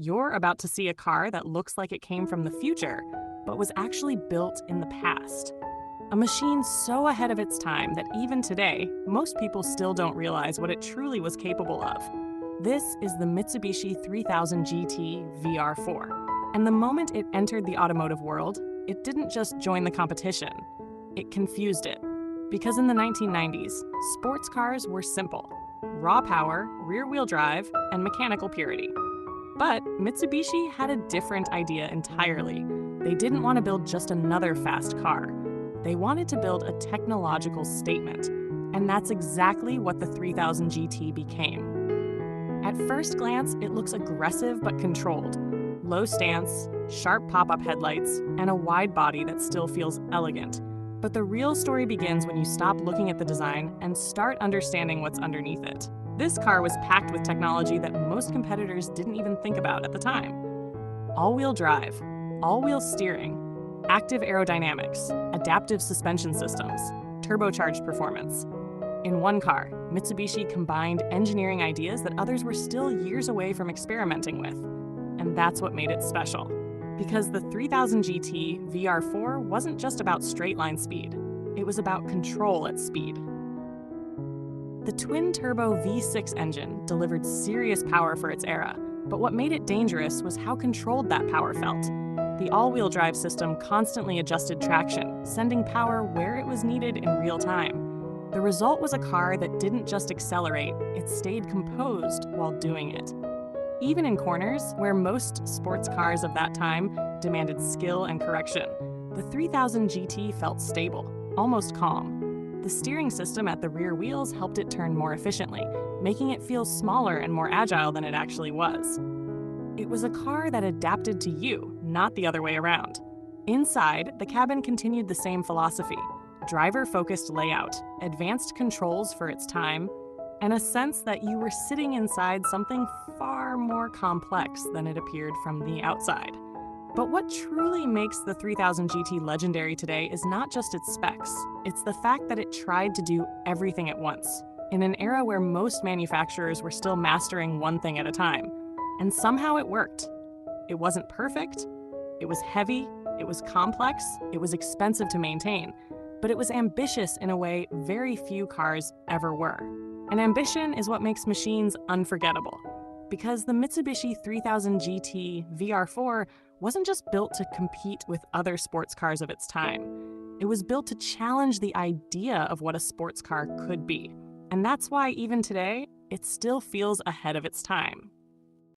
You're about to see a car that looks like it came from the future, but was actually built in the past. A machine so ahead of its time that even today, most people still don't realize what it truly was capable of. This is the Mitsubishi 3000GT VR-4. And the moment it entered the automotive world, it didn't just join the competition, it confused it. Because in the 1990s, sports cars were simple: raw power, rear-wheel drive, and mechanical purity. But Mitsubishi had a different idea entirely. They didn't want to build just another fast car. They wanted to build a technological statement, and that's exactly what the 3000 GT became. At first glance, it looks aggressive but controlled. Low stance, sharp pop-up headlights, and a wide body that still feels elegant. But the real story begins when you stop looking at the design and start understanding what's underneath it. This car was packed with technology that most competitors didn't even think about at the time. All-wheel drive, all-wheel steering, active aerodynamics, adaptive suspension systems, turbocharged performance. In one car, Mitsubishi combined engineering ideas that others were still years away from experimenting with. And that's what made it special. Because the 3000 GT VR-4 wasn't just about straight-line speed. It was about control at speed. The twin-turbo V6 engine delivered serious power for its era, but what made it dangerous was how controlled that power felt. The all-wheel drive system constantly adjusted traction, sending power where it was needed in real time. The result was a car that didn't just accelerate, it stayed composed while doing it. Even in corners, where most sports cars of that time demanded skill and correction, the 3000 GT felt stable, almost calm. The steering system at the rear wheels helped it turn more efficiently, making it feel smaller and more agile than it actually was. It was a car that adapted to you, not the other way around. Inside, the cabin continued the same philosophy: driver-focused layout, advanced controls for its time, and a sense that you were sitting inside something far more complex than it appeared from the outside. But what truly makes the 3000 GT legendary today is not just its specs, it's the fact that it tried to do everything at once, in an era where most manufacturers were still mastering one thing at a time. And somehow it worked. It wasn't perfect, it was heavy, it was complex, it was expensive to maintain, but it was ambitious in a way very few cars ever were. And ambition is what makes machines unforgettable. Because the Mitsubishi 3000 GT VR-4 wasn't just built to compete with other sports cars of its time. It was built to challenge the idea of what a sports car could be. And that's why even today, it still feels ahead of its time.